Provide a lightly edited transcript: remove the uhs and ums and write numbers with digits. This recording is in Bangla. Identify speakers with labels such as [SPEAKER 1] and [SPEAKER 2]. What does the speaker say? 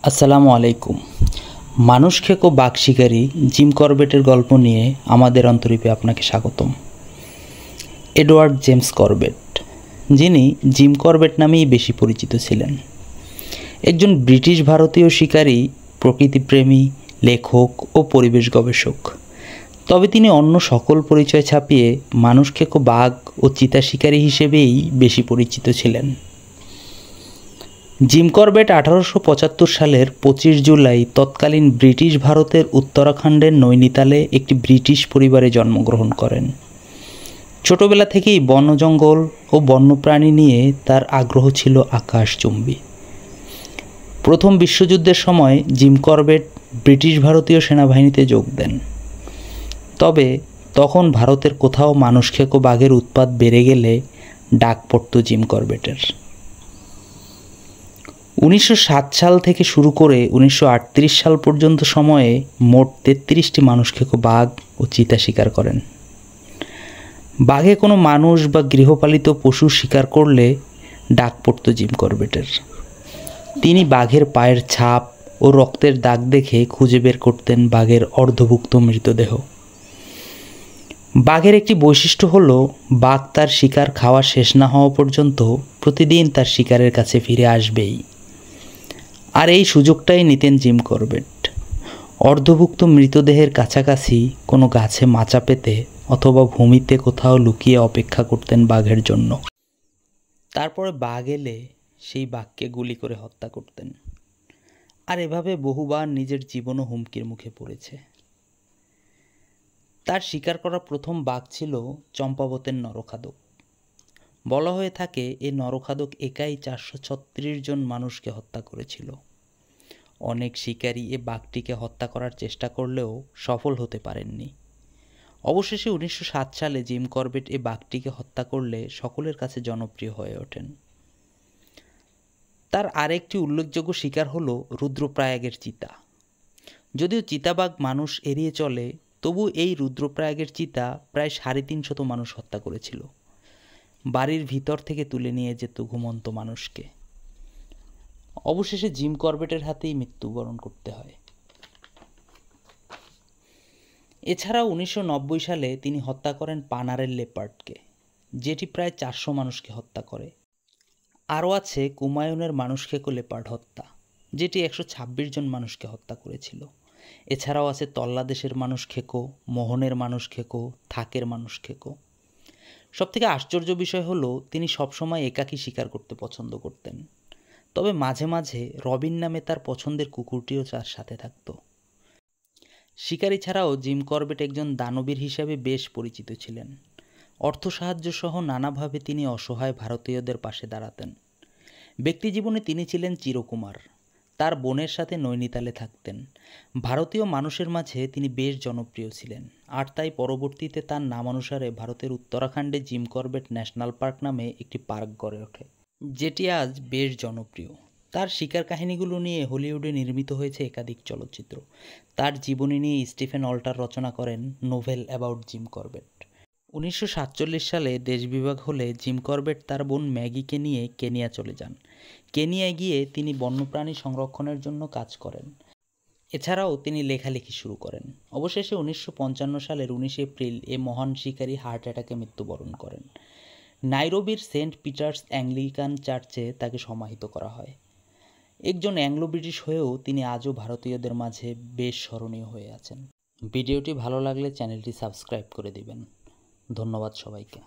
[SPEAKER 1] আসসালামু আলাইকুম। মানুষ খেকো বাঘ শিকারী জিম করবেটের গল্প নিয়ে আমাদের অন্তরীপে আপনাকে স্বাগতম। এডওয়ার্ড জেমস করবেট, যিনি জিম করবেট নামেই বেশি পরিচিত ছিলেন, একজন ব্রিটিশ ভারতীয় শিকারী, প্রকৃতিপ্রেমী, লেখক ও পরিবেশ গবেষক। তবে তিনি অন্য সকল পরিচয় ছাপিয়ে মানুষ খেকো বাঘ ও চিতা শিকারী হিসেবেই বেশি পরিচিত ছিলেন। জিম করবেট 1875 সালের 25 জুলাই তৎকালীন ব্রিটিশ ভারতের উত্তরাখণ্ডের নৈনিতালে একটি ব্রিটিশ পরিবারে জন্মগ্রহণ করেন। ছোটবেলা থেকেই বন জঙ্গল ও বন্যপ্রাণী নিয়ে তার আগ্রহ ছিল আকাশচুম্বী। প্রথম বিশ্বযুদ্ধের সময় জিম করবেট ব্রিটিশ ভারতীয় সেনাবাহিনীতে যোগ দেন। তবে তখন ভারতের কোথাও মানুষ খেকো বাঘের উৎপাত বেড়ে গেলে ডাক পড়ত জিম করবেটের। 1907 সাল থেকে শুরু করে 1938 সাল পর্যন্ত সময়ে মোট 33টি মানুষ খেকো বাঘ ও চিতা শিকার করেন। বাঘে কোনো মানুষ বা গৃহপালিত পশু শিকার করলে ডাক পড়ত জিম করবেটের। তিনি বাঘের পায়ের ছাপ ও রক্তের দাগ দেখে খুঁজে বের করতেন বাঘের অর্ধভুক্ত মৃতদেহ। বাঘের একটি বৈশিষ্ট্য হলো বাঘ তার শিকার খাওয়া শেষ না হওয়া পর্যন্ত প্রতিদিন তার শিকারের কাছে ফিরে আসবেই। আর এই সুযোগটাই নিতেন জিম করবেট। অর্ধভুক্ত মৃতদেহের কাছাকাছি কোনো গাছে মাচা পেতে অথবা ভূমিতে কোথাও লুকিয়ে অপেক্ষা করতেন বাঘের জন্য। তারপরে বাঘ এলে সেই বাঘকে গুলি করে হত্যা করতেন। আর এভাবে বহুবার নিজের জীবনও হুমকির মুখে পড়েছে। তার শিকার করা প্রথম বাঘ ছিল চম্পাবতের নরখাদক। বলা হয়ে থাকে এই নরখাদক একাই 436 জন মানুষকে হত্যা করেছিল। অনেক শিকারী এ বাঘটিকে হত্যা করার চেষ্টা করলেও সফল হতে পারেননি। অবশেষে 1907 সালে জিম করবেট এ বাঘটিকে হত্যা করলে সকলের কাছে জনপ্রিয় হয়ে ওঠেন। তার আরেকটি উল্লেখযোগ্য শিকার হলো রুদ্রপ্রয়াগের চিতা। যদিও চিতাবাঘ মানুষ এড়িয়ে চলে, তবু এই রুদ্রপ্রয়াগের চিতা প্রায় 350 মানুষ হত্যা করেছিল। বাড়ির ভিতর থেকে তুলে নিয়ে যেত ঘুমন্ত মানুষকে। অবশেষে জিম করবেটের হাতেই মৃত্যুবরণ করতে হয়। এছাড়াও 1990 সালে তিনি হত্যা করেন পানারের লেপার্ডকে, যেটি প্রায় 400 মানুষকে হত্যা করে। আরও আছে কুমায়ুনের মানুষ খেকো লেপার্ড হত্যা, যেটি 126 জন মানুষকে হত্যা করেছিল। এছাড়াও আছে তল্লাদেশের মানুষ খেকো, মোহনের মানুষ খেকো, থাকের মানুষ খেকো। সবথেকে আশ্চর্য বিষয় হলো তিনি সবসময় একাকী শিকার করতে পছন্দ করতেন। তবে মাঝে মাঝে রবিন নামে তার পছন্দের কুকুরটিও তার সাথে থাকত। শিকারী ছাড়াও জিম করবেট একজন দানবীর হিসাবে বেশ পরিচিত ছিলেন। অর্থ সাহায্য সহ নানাভাবে তিনি অসহায় ভারতীয়দের পাশে দাঁড়াতেন। ব্যক্তিজীবনে তিনি ছিলেন চিরকুমার। তার বোনের সাথে নৈনিতালে থাকতেন। ভারতীয় মানুষের মাঝে তিনি বেশ জনপ্রিয় ছিলেন। আর তাই পরবর্তীতে তার নামানুসারে ভারতের উত্তরাখণ্ডে জিম করবেট ন্যাশনাল পার্ক নামে একটি পার্ক গড়ে ওঠে, যেটি আজ বেশ জনপ্রিয়। তার শিকার কাহিনীগুলো নিয়ে হলিউডে নির্মিত হয়েছে একাধিক চলচ্চিত্র। তার জীবনী নিয়ে স্টিফেন অল্টার রচনা করেন নোভেল অ্যাবাউট জিম করবেট। 1947 সালে দেশ বিভাগ হলে জিম করবেট তার বোন ম্যাগিকে নিয়ে কেনিয়া চলে যান। কেনিয়ায় গিয়ে তিনি বন্যপ্রাণী সংরক্ষণের জন্য কাজ করেন। এছাড়াও তিনি লেখালেখি শুরু করেন। অবশেষে 1955 সালের 19 এপ্রিল এ মহান শিকারী হার্ট অ্যাটাকে মৃত্যুবরণ করেন। নাইরোবির সেন্ট পিটার্স অ্যাংলিকান চার্চে তাকে সমাহিত করা হয়। একজন অ্যাংলো ব্রিটিশ হয়েও তিনি আজও ভারতীয়দের মাঝে বেশ স্মরণীয় হয়ে আছেন। ভিডিওটি ভালো লাগলে চ্যানেলটি সাবস্ক্রাইব করে দিবেন। ধন্যবাদ সবাইকে।